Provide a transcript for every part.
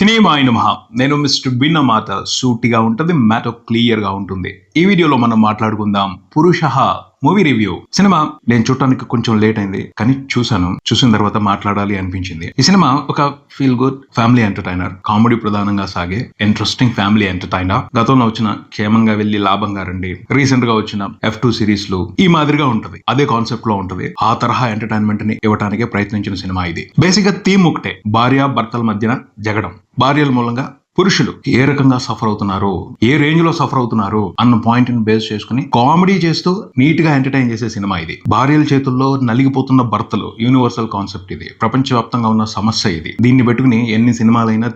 సినిమాయి నమః. నేను మిస్టర్ బిన్న మాట సూటిగా ఉంటుంది, మ్యాటర్ క్లియర్ గా ఉంటుంది. ఈ వీడియోలో మనం మాట్లాడుకుందాం పురుషః మూవీ రివ్యూ. సినిమా నేను చూడటానికి కొంచెం లేట్ అయింది, కానీ చూసిన తర్వాత మాట్లాడాలి అనిపించింది. ఈ సినిమా ఒక feel good family entertainer, comedy ప్రధానంగా సాగే ఇంట్రెస్టింగ్ ఫ్యామిలీ ఎంటర్టైనర్. గతంలో వచ్చిన క్షేమంగా వెళ్లి లాభంగా రండి, రీసెంట్ గా వచ్చిన F2 సిరీస్ లు ఈ మాదిరిగా ఉంటది, అదే కాన్సెప్ట్ లో ఉంటది. ఆ తరహా ఎంటర్టైన్మెంట్ ని ఇవ్వడానికి ప్రయత్నించిన సినిమా ఇది. బేసిక్ గా థీమ్ ఒకటే, భార్య భర్తల మధ్యన జగడం, భార్యల మూలంగా పురుషులు ఏ రకంగా సఫర్ అవుతున్నారు, ఏ రేంజ్ లో సఫర్ అవుతున్నారు అన్న పాయింట్ ని బేస్ చేసుకుని కామెడీ చేస్తూ నీట్ గా ఎంటర్టైన్ చేసే సినిమా ఇది. భార్యల చేతుల్లో నలిగిపోతున్న భర్తలు యూనివర్సల్ కాన్సెప్ట్ ఇది, ప్రపంచవ్యాప్తంగా ఉన్న సమస్య ఇది. దీన్ని పెట్టుకుని ఎన్ని సినిమాలైనా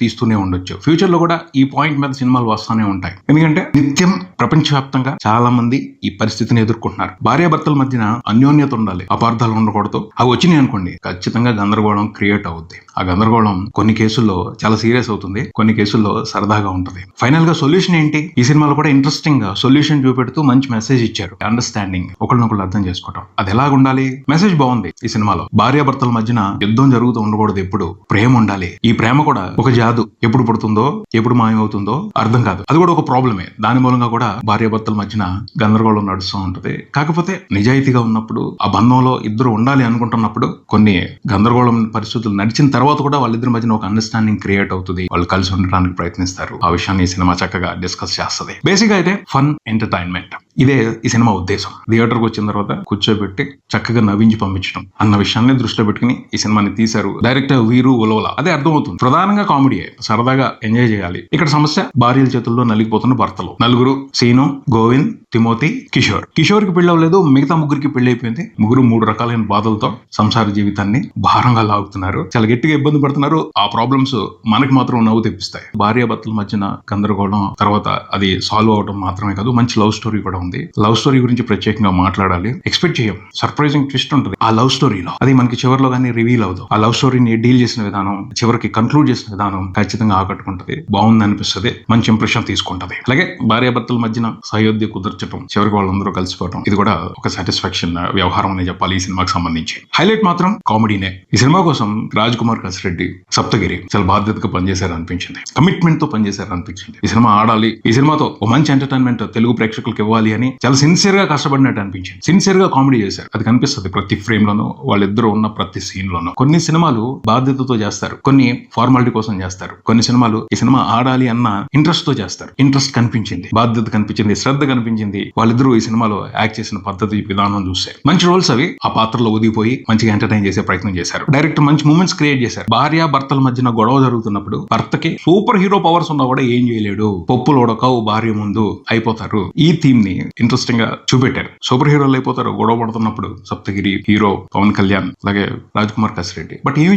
తీస్తూనే ఉండొచ్చు. ఫ్యూచర్ లో కూడా ఈ పాయింట్ మీద సినిమాలు వస్తూనే ఉంటాయి. ఎందుకంటే నిత్యం ప్రపంచవ్యాప్తంగా చాలా మంది ఈ పరిస్థితిని ఎదుర్కొంటున్నారు. భార్యాభర్తల మధ్యన అన్యోన్యత ఉండాలి, అపార్థాలు ఉండకూడదు. అవి వచ్చినాయి అనుకోండి, ఖచ్చితంగా గందరగోళం క్రియేట్ అవుద్ది. ఆ గందరగోళం కొన్ని కేసుల్లో చాలా సీరియస్ అవుతుంది, కొన్ని కేసుల్లో సరదాగా ఉంటుంది. ఫైనల్ గా సొల్యూషన్ ఏంటి? ఈ సినిమాలో కూడా ఇంట్రెస్టింగ్ గా సొల్యూషన్ చూపెడుతూ మంచి మెసేజ్ ఇచ్చారు. అండర్స్టాండింగ్, ఒకళ్ళనొకళ్ళు అర్థం చేసుకోవడం, అది ఎలాగ ఉండాలి? మెసేజ్ బాగుంది ఈ సినిమాలో. భార్యాభర్తల మధ్యన యుద్ధం జరుగుతూ ఉండకూడదు, ఎప్పుడు ప్రేమ ఉండాలి. ఈ ప్రేమ కూడా ఒక జాదు, ఎప్పుడు పుడుతుందో ఎప్పుడు మాయమవుతుందో అర్థం కాదు. అది కూడా ఒక ప్రాబ్లమే. దాని మూలంగా కూడా భార్యాభర్తల మధ్యన గందరగోళం నడుస్తూ ఉంటది. కాకపోతే నిజాయితీగా ఉన్నప్పుడు, ఆ బంధంలో ఇద్దరు ఉండాలి అనుకుంటున్నప్పుడు, కొన్ని గందరగోళం పరిస్థితులు నడిచిన తర్వాత కూడా వాళ్ళిద్దరి మధ్యన ఒక అండర్స్టాండింగ్ క్రియేట్ అవుతుంది. వాళ్ళు కలిసి ఉండడానికి ప్రయత్నిస్తారు. ఆ విషయాన్ని ఈ సినిమా చక్కగా డిస్కస్ చేస్తుంది. బేసిక్ గా అయితే ఫన్ ఎంటర్టైన్మెంట్, ఇదే ఈ సినిమా ఉద్దేశం. థియేటర్కి వచ్చిన తర్వాత కూర్చోబెట్టి చక్కగా నవ్వించి పంపించడం అన్న విషయాన్ని దృష్టిలో పెట్టుకుని ఈ సినిమాని తీశారు డైరెక్టర్ వీరు ఉలవల. అదే అర్థమవుతుంది. ప్రధానంగా కామెడీ, సరదాగా ఎంజాయ్ చేయాలి. ఇక్కడ సమస్య భార్యల చేతుల్లో నలిగిపోతున్న భర్తలు. నలుగురు, సీను, గోవింద్, తిమోతి, కిషోర్. కిషోర్ కి పెళ్లి అవ్వలేదు, మిగతా ముగ్గురికి పెళ్లి అయిపోయింది. ముగ్గురు 3 రకాలైన బాధలతో సంసార జీవితాన్ని భారంగా లాగుతున్నారు, చాలా గట్టిగా ఇబ్బంది పడుతున్నారు. ఆ ప్రాబ్లమ్స్ మనకి మాత్రం నవ్వు తెప్పిస్తాయి. భార్యాభర్తల మధ్యన గందరగోళం, తర్వాత అది సాల్వ్ అవడం మాత్రమే కాదు, మంచి లవ్ స్టోరీ కూడా ఉంది. లవ్ స్టోరీ గురించి ప్రత్యేకంగా మాట్లాడాలి. ఎక్స్పెక్ట్ చేయం, సర్ప్రైజింగ్ ట్విస్ట్ ఉంటుంది ఆ లవ్ స్టోరీలో. అది మనకి చివరిలో కానీ రివీల్ అవుతుంది. ఆ లవ్ స్టోరీని డీల్ చేసిన విధానం, చివరికి కన్క్లూడ్ చేసిన విధానం ఖచ్చితంగా ఆకట్టుకుంటది, బాగుంది అనిపిస్తుంది, మంచి ఇంప్రెషన్ తీసుకుంటది. అలాగే భార్యాభర్తల మధ్యన సయోధ్య కుదర్చడం, చివరికి వాళ్ళందరూ కలిసిపోవడం, ఇది కూడా ఒక సాటిస్ఫాక్షన్ వ్యవహారం అనే చెప్పాలి ఈ సినిమాకి సంబంధించి. హైలైట్ మాత్రం కామెడీనే. ఈ సినిమా కోసం రాజ్ కుమార్ కసిరెడ్డి, సప్తగిరి చాలా బాధ్యతగా పనిచేశారు అనిపించింది, కమిట్మెంట్ తో పనిచేశారు అనిపించింది. ఈ సినిమా ఆడాలి, ఈ సినిమాతో ఒక మంచి ఎంటర్టైన్మెంట్ తెలుగు ప్రేక్షకులకు ఇవ్వాలి అని చాలా సిన్సియర్ గా కష్టపడినట్టు అనిపించింది. సిన్సియర్ గా కామెడీ చేశారు, అది కనిపిస్తుంది ప్రతి ఫ్రేమ్ లోనూ, వాళ్ళిద్దరూ ఉన్న ప్రతి సీన్ లోనూ. కొన్ని సినిమాలు బాధ్యతతో చేస్తారు, కొన్ని ఫార్మాలిటీ కోసం చేస్తారు. కొన్ని సినిమాలు ఈ సినిమా ఆడాలి అన్న ఇంట్రెస్ట్ తో చేస్తారు. ఇంట్రెస్ట్ కనిపించింది, బాధ్యత కనిపించింది, శ్రద్ధ కనిపించింది. వాళ్ళిద్దరూ ఈ సినిమాలో యాక్ట్ చేసిన పద్ధతి, విధానం చూస్తే మంచి రోల్స్ అవి. ఆ పాత్రలో ఊదిపోయి మంచిగా ఎంటర్టైన్ చేసే ప్రయత్నం చేశారు. డైరెక్టర్ మంచి మూమెంట్స్ క్రియేట్ చేశారు. భార్య భర్తల మధ్యన గొడవ జరుగుతున్నప్పుడు భర్తకి సూపర్ హీరో పవర్స్ ఉన్నా కూడా ఏం చేయలేడు, పప్పులు ఉడకవు భార్య ముందు, అయిపోతారు. ఈ థీమ్ ని ఇంట్రెస్టింగ్ గా చూపెట్టారు. సూపర్ హీరోలు అయిపోతారు గొడవ పడుతున్నప్పుడు. సప్తగిరి హీరో, పవన్ కళ్యాణ్, అలాగే రాజ్ కుమార్ కసిరెడ్డి. బట్ ఏం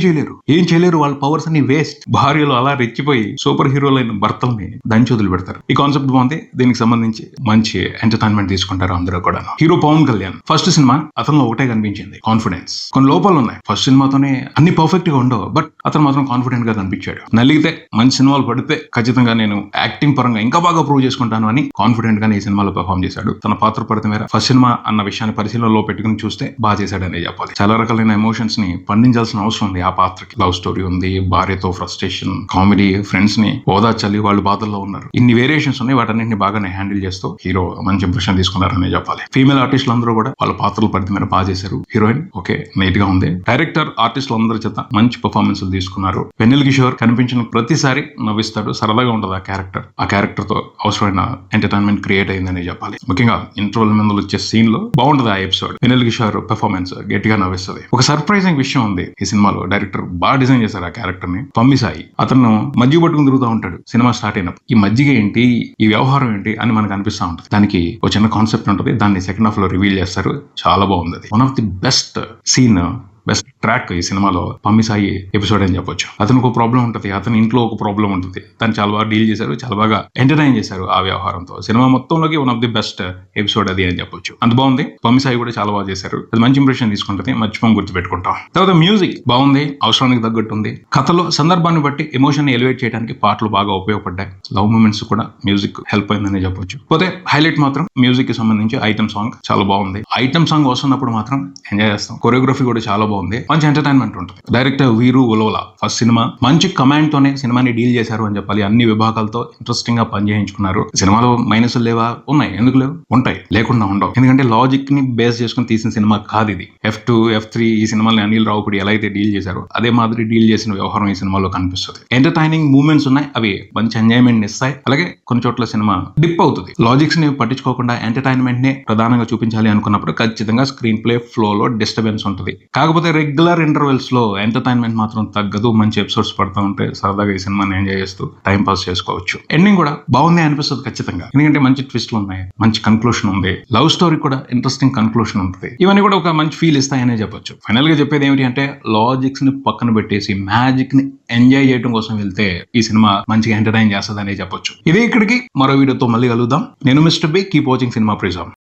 చేయలేరు, వాళ్ళ పవర్స్ అన్ని వేస్ట్. భార్యలు అలా రెచ్చిపోయి సూపర్ హీరోలైన భర్తల్ని దంచి వదిలి పెడతారు. ఈ కాన్సెప్ట్ బాగుంది. దీనికి సంబంధించి మంచి ఎంటర్టైన్మెంట్ తీసుకుంటారు అందరూ కూడా. Hero Pawan Kalyan, first cinema అతనిలో ఒకటే కనిపించింది, కాన్ఫిడెన్స్. కొన్ని లోపాలు ఉన్నాయి, ఫస్ట్ సినిమాతోనే అన్ని పర్ఫెక్ట్ గా ఉండవు, బట్ అతను మాత్రం కాన్ఫిడెంట్ గా కనిపించాడు. నలిగితే, మంచి సినిమాలు పడితే ఖచ్చితంగా నేను యాక్టింగ్ పరంగా ఇంకా బాగా ప్రూవ్ చేసుకుంటాను అని కాన్ఫిడెంట్ గా ఈ సినిమాలో పెర్ఫార్మ్ చేశాడు. తన పాత్ర పరిధి మేర ఫస్ట్ సినిమా అన్న విషయాన్ని పరిశీలనలో పెట్టుకుని చూస్తే బాగా చేశాడనే చెప్పాలి. చాలా రకాలైన ఎమోషన్స్ ని పండించాల్సిన అవసరం ఉంది ఆ పాత్రకి. లవ్ స్టోరీ ఉంది, భార్యతో ఫ్రస్ట్రేషన్, కామెడీ, ఫ్రెండ్స్ ని ఓదార్చాలి, వాళ్ళు బాధల్లో ఉన్నారు, ఇన్ని వేరియేషన్స్ ఉన్నాయి. వాటన్నింటిని బాగానే హ్యాండిల్ చేస్తూ హీరో మంచి ఇంప్రెషన్ తీసుకున్నారనే చెప్పాలి. ఫీమేల్ ఆర్టిస్టులు అందరూ కూడా వాళ్ళ పాత్రల పరిధి మీద బాగా చేశారు. హీరోయిన్ ఓకే, నీట్ గా ఉంది. డైరెక్టర్, ఆర్టిస్టులు అందరి చేత మంచి పర్ఫార్మెన్స్ తీసుకున్నారు. వెన్నెల కిషోర్ కనిపించిన ప్రతిసారి నవ్విస్తాడు, సరదాగా ఉంటుంది ఆ క్యారెక్టర్ తో అవసరమైన ఎంటర్టైన్మెంట్ క్రియేట్ అయిందని చెప్పాలి. ముఖ్యంగా ఇంటర్వెల్ మీద వచ్చే సీన్ లో బాగుంటది ఆ ఎపిసోడ్. వెన్నెల కిషోర్ పెర్ఫార్మెన్స్ గట్టిగా నవ్విస్తుంది. ఒక సర్ప్రైజింగ్ విషయం ఉంది ఈ సినిమాలో, డైరెక్టర్ బాగా డిజైన్ చేశారు ఆ క్యారెక్టర్ ని. పంబిసాయి, అతను మజ్జిగ పట్టుకుని తిరుగుతూ ఉంటాడు సినిమా స్టార్ట్ అయినప్పుడు. ఈ మజ్జిగ ఏంటి, ఈ వ్యవహారం ఏంటి అని మనకు అనిపిస్తూ ఉంటుంది. దానికి ఒక చిన్న కాన్సెప్ట్ ఉంటుంది, దాన్ని సెకండ్ హాఫ్ లో రివీల్ చేస్తారు. చాలా బాగుంది. One of the best scene, best track ఈ సినిమాలో పంబిసాయి ఎపిసోడ్ అని చెప్పొచ్చు. అతనికి ఒక ప్రాబ్లం ఉంటుంది, అతని ఇంట్లో ఒక ప్రాబ్లం ఉంటుంది, దాన్ని చాలా బాగా డీల్ చేశారు, చాలా బాగా ఎంటర్టైన్ చేశారు ఆ వ్యవహారంతో. సినిమా మొత్తంలోకి one of the best episode అది అని చెప్పొచ్చు. అంత బాగుంది. పంబిసాయి కూడా చాలా బాగా చేశారు, అది మంచి ఇంప్రెషన్ తీసుకుంటుంది, మర్చిపోం గుర్తుపెట్టుకుంటాం. తర్వాత మ్యూజిక్ బాగుంది, అవసరానికి తగ్గట్టు ఉంది. కథలో సందర్భాన్ని బట్టి ఎమోషన్ ఎలివేట్ చేయడానికి పాటలు బాగా ఉపయోగపడ్డాయి. లవ్ మూమెంట్స్ కూడా మ్యూజిక్ హెల్ప్ అయిందని చెప్పొచ్చు. పోతే హైలైట్ మాత్రం మ్యూజిక్ కి సంబంధించి ఐటమ్ సాంగ్ చాలా బాగుంది. ఐటమ్ సాంగ్ వస్తున్నప్పుడు మాత్రం ఎంజాయ్ చేస్తాం. కొరియోగ్రఫీ కూడా చాలా బాగుంది. మంచి ఎంటర్టైన్మెంట్ ఉంటుంది. డైరెక్టర్ వీరు ఉలవల ఫస్ట్ సినిమా మంచి కమాండ్ తోనే సినిమాని డీల్ చేశారు అని చెప్పాలి. అన్ని విభాగాలతో ఇంట్రెస్టింగ్ గా పనిచేయించుకున్నారు. సినిమాలో మైనస్లు లేవా? ఉన్నాయి. ఎందుకు లేవు? ఉంటాయి, లేకుండా ఉండవు. ఎందుకంటే లాజిక్ ని బేస్ చేసుకుని తీసిన సినిమా కాదు ఇది. F2, F3 ఈ సినిమాని అనిల్ రావుపూడి ఎలా అయితే డీల్ చేశారో అదే మాదిరి డీల్ చేసిన వ్యవహారం ఈ సినిమాలో కనిపిస్తుంది. ఎంటర్టైనింగ్ మూమెంట్స్ ఉన్నాయి, అవి మంచి ఎంజాయ్మెంట్ ఇస్తాయి. అలాగే కొన్ని చోట్ల సినిమా డిప్ అవుతుంది. లాజిక్స్ ని పట్టించుకోకుండా ఎంటర్టైన్మెంట్ నే ప్రధానంగా చూపించాలి అనుకున్నప్పుడు ఖచ్చితంగా స్క్రీన్ ప్లే ఫ్లో లో డిస్టర్బెన్స్ ఉంటుంది. కాకపోతే రెగ్యులర్ ఇంటర్వెల్స్ లో ఎంటర్టైన్మెంట్ మాత్రం తగ్గదు. మంచి ఎపిసోడ్స్ పడుతూ ఉంటే సరదాగా ఈ సినిమాని ఎంజాయ్ చేస్తూ టైం పాస్ చేసుకోవచ్చు. ఎండింగ్ కూడా బాగుంది అనిపిస్తుంది ఖచ్చితంగా, ఎందుకంటే మంచి ట్విస్ట్లు ఉన్నాయి, మంచి కన్క్లూషన్ ఉంది, లవ్ స్టోరీ కూడా ఇంట్రెస్టింగ్ కన్క్లూషన్ ఉంటుంది. ఇవన్నీ కూడా ఒక మంచి ఫీల్ ఇస్తాయనే చెప్పొచ్చు. ఫైనల్ గా చెప్పేది ఏమిటి అంటే లాజిక్స్ ని పక్కన పెట్టేసి మ్యాజిక్ ని ఎంజాయ్ చేయడం కోసం వెళ్తే ఈ సినిమా మంచిగా ఎంటర్టైన్ చేస్తుందనే చెప్పొచ్చు. ఇదే ఇక్కడికి మరో వీడియోతో మళ్ళీ కలుద్దాం. నేను mister B. Keep watching cinema prism.